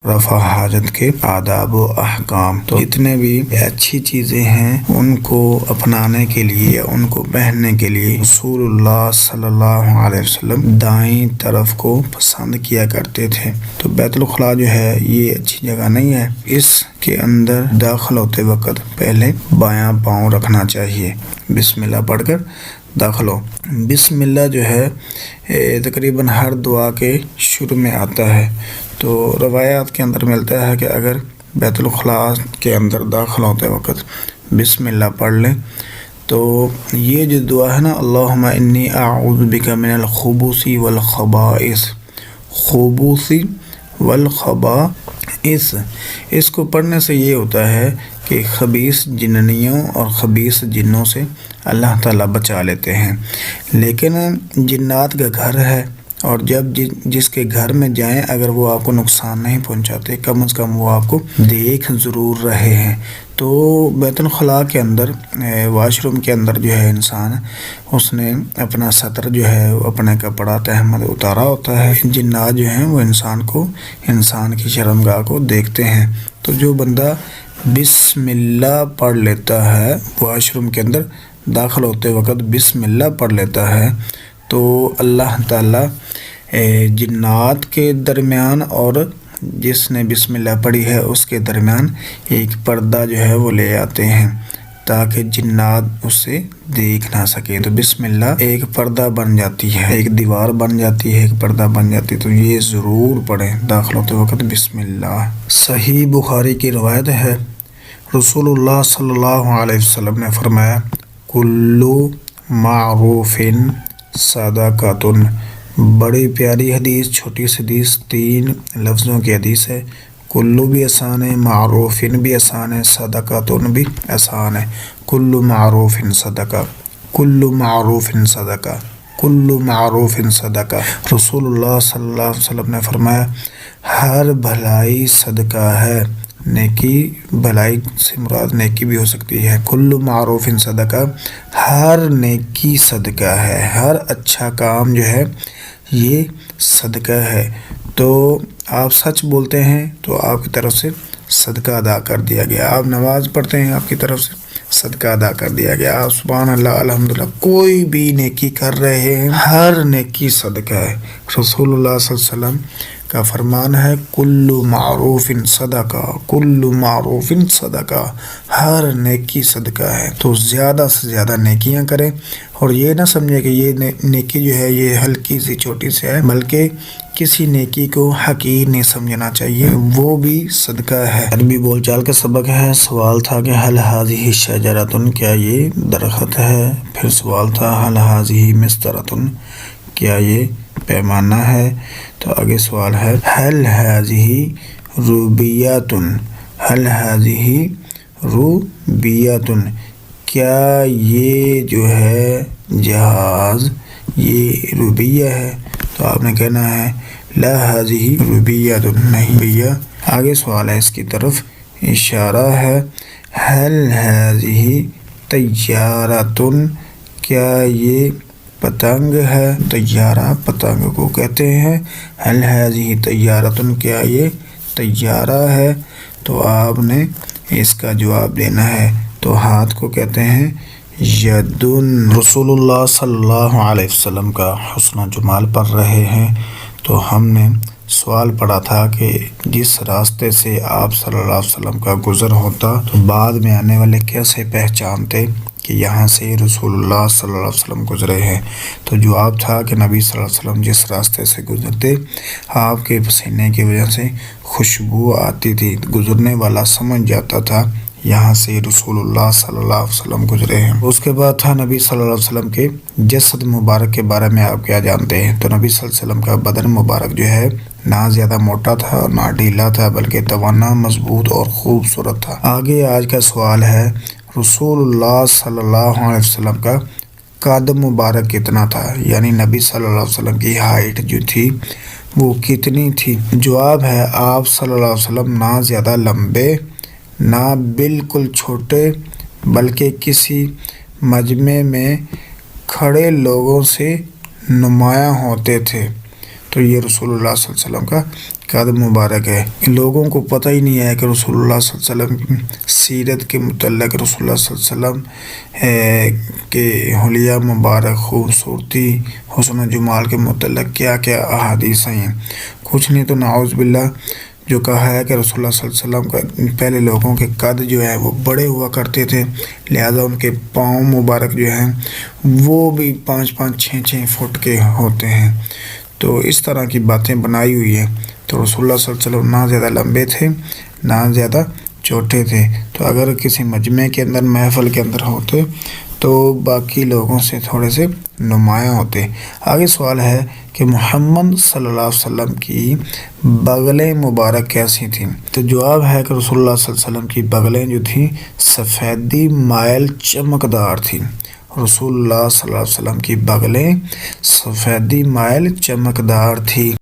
رفع حاجت کے آداب و احکام۔ تو جتنے بھی اچھی چیزیں ہیں ان کو اپنانے کے لیے، ان کو پہننے کے لیے رسول اللہ صلی اللہ علیہ وسلم دائیں طرف کو پسند کیا کرتے تھے۔ تو بیت الخلاء جو ہے یہ اچھی جگہ نہیں ہے، اس کے اندر داخل ہوتے وقت پہلے بایاں پاؤں رکھنا چاہیے، بسم اللہ پڑھ کر داخل ہو۔ بسم اللہ جو ہے تقریباً ہر دعا کے شروع میں آتا ہے۔ تو روایات کے اندر ملتا ہے کہ اگر بیت الخلاء کے اندر داخل ہوتے وقت بسم اللہ پڑھ لیں تو یہ جو دعا ہے نا، اللہم انی اعوذ بک من الخبث والخبائث، خبث والخبائث، اس کو پڑھنے سے یہ ہوتا ہے کہ خبیث جننیوں اور خبیث جنوں سے اللہ تعالیٰ بچا لیتے ہیں۔ لیکن جنات کا گھر ہے، اور جب جس کے گھر میں جائیں اگر وہ آپ کو نقصان نہیں پہنچاتے، کم از کم وہ آپ کو دیکھ ضرور رہے ہیں۔ تو بیت الخلاء کے اندر، واش روم کے اندر جو ہے انسان، اس نے اپنا سطر جو ہے اپنے کپڑا تہمد اتارا ہوتا ہے۔ جنات جو ہیں وہ انسان کی شرمگاہ کو دیکھتے ہیں۔ تو جو بندہ بسم اللہ پڑھ لیتا ہے، واش روم کے اندر داخل ہوتے وقت بسم اللہ پڑھ لیتا ہے، تو اللہ تعالیٰ جنات کے درمیان اور جس نے بسم اللہ پڑھی ہے اس کے درمیان ایک پردہ جو ہے وہ لے آتے ہیں تاکہ جنات اسے دیکھ نہ سکے۔ تو بسم اللہ ایک پردہ بن جاتی ہے، ایک دیوار بن جاتی ہے، ایک پردہ بن جاتی ہے۔ تو یہ ضرور پڑھیں داخل ہوتے وقت بسم اللہ۔ صحیح بخاری کی روایت ہے، رسول اللہ صلی اللہ علیہ وسلم نے فرمایا، کلو معروف صدقۃ، بڑی پیاری حدیث، چھوٹی سی حدیث، 3 لفظوں کی حدیث ہے۔ کلو بھی آسان ہے، معروف بھی آسان ہے، صدقۃ بھی آسان ہے۔ کلو معروف صدقہ، کلو معروف صدقہ، کلو معروف صدقہ۔ رسول اللہ صلی اللہ علیہ وسلم نے فرمایا، ہر بھلائی صدقہ ہے۔ نیکی، بھلائی سے مراد نیکی بھی ہو سکتی ہے۔ کل معروف صدقہ، ہر نیکی صدقہ ہے، ہر اچھا کام جو ہے یہ صدقہ ہے۔ تو آپ سچ بولتے ہیں تو آپ کی طرف سے صدقہ ادا کر دیا گیا، آپ نماز پڑھتے ہیں آپ کی طرف سے صدقہ ادا کر دیا گیا، آپ سبحان اللہ الحمدللہ کوئی بھی نیکی کر رہے ہیں، ہر نیکی صدقہ ہے۔ رسول اللہ صلی اللہ علیہ وسلم کا فرمان ہے، کل معروف صدقہ، کل معروف صدقہ، ہر نیکی صدقہ ہے۔ تو زیادہ سے زیادہ نیکیاں کریں، اور یہ نہ سمجھے کہ یہ نیکی جو ہے یہ ہلکی سی چھوٹی سی ہے، بلکہ کسی نیکی کو حقیر نہیں سمجھنا چاہیے، وہ بھی صدقہ ہے۔ عربی بول چال کا سبق ہے۔ سوال تھا کہ حل ھذہ شجرۃ، کیا یہ درخت ہے؟ پھر سوال تھا حل ھذہ مسطرۃ، کیا یہ پیمانہ ہے؟ تو آگے سوال ہے حل ھذہ روبیۃ، حل ھذہ روبیۃ، کیا یہ جو ہے جہاز یہ روبیہ ہے؟ تو آپ نے کہنا ہے لا ھذہ روبیۃ، نہیں بھیا۔ آگے سوال ہے، اس کی طرف اشارہ ہے، حل ھذہ طیارۃ، کیا یہ پتنگ ہے؟ طیارہ پتنگ کو کہتے ہیں۔ حل ھذہ طیارۃ، کیا یہ طیارہ ہے؟ تو آپ نے اس کا جواب دینا ہے۔ تو ہاتھ کو کہتے ہیں یدن۔ رسول اللہ صلی اللہ علیہ وسلم کا حسن و جمال پڑھ رہے ہیں، تو ہم نے سوال پڑھا تھا کہ جس راستے سے آپ صلی اللہ علیہ وسلم کا گزر ہوتا تو بعد میں آنے والے کیسے پہچانتے کہ یہاں سے رسول اللہ صلی اللہ علیہ وسلم گزرے ہیں؟ تو جواب تھا کہ نبی صلی اللہ علیہ وسلم جس راستے سے گزرتے آپ کے پسینے کی وجہ سے خوشبو آتی تھی، گزرنے والا سمجھ جاتا تھا یہاں سے رسول اللہ صلی اللہ علیہ وسلم گزرے ہیں۔ اس کے بعد تھا نبی صلی اللہ علیہ وسلم کے جسد مبارک کے بارے میں آپ کیا جانتے ہیں؟ تو نبی صلی اللہ علیہ وسلم کا بدن مبارک جو ہے نہ زیادہ موٹا تھا اور نہ ڈھیلا تھا، بلکہ توانا، مضبوط اور خوبصورت تھا۔ آگے آج کا سوال ہے، رسول اللہ صلی اللہ علیہ وسلم کا قد مبارک کتنا تھا؟ یعنی نبی صلی اللہ علیہ وسلم کی ہائٹ جو تھی وہ کتنی تھی؟ جواب ہے، آپ صلی اللہ علیہ وسلم نہ زیادہ لمبے نہ بالکل چھوٹے، بلکہ کسی مجمع میں کھڑے لوگوں سے نمایاں ہوتے تھے۔ تو یہ رسول اللہ صلی اللہ علیہ وسلم کا قد مبارک ہے. لوگوں کو پتہ ہی نہیں ہے کہ رسول اللہ صلی اللہ علیہ وسلم کی سیرت کے متعلق، رسول اللہ صلی اللہ علیہ وسلم کے حلیہ مبارک، خوبصورتی، حسن و جمال کے متعلق کیا کیا احادیث ہیں. کچھ نہیں تو نعوذ باللہ جو کہا ہے کہ رسول اللہ صلی اللہ علیہ وسلم کا پہلے لوگوں کے قد جو ہے وہ بڑے ہوا کرتے تھے، لہذا ان کے پاؤں مبارک جو ہیں وہ بھی 5-5 6-6 فٹ کے ہوتے ہیں. تو اس طرح کی باتیں بنائی ہوئی ہیں. تو رسول اللہ صلی اللہ علیہ وسلم نہ زیادہ لمبے تھے نہ زیادہ چھوٹے تھے. تو اگر کسی مجمع کے اندر، محفل کے اندر ہوتے تو باقی لوگوں سے تھوڑے سے نمایاں ہوتے. آگے سوال ہے کہ محمد صلی اللہ علیہ وسلم کی بغلیں مبارک کیسی تھیں؟ تو جواب ہے کہ رسول اللہ صلی اللہ علیہ وسلم کی بغلیں جو تھیں سفیدی مائل چمکدار تھیں. رسول اللہ صلی اللہ علیہ وسلم کی بغلیں سفیدی مائل چمکدار تھی.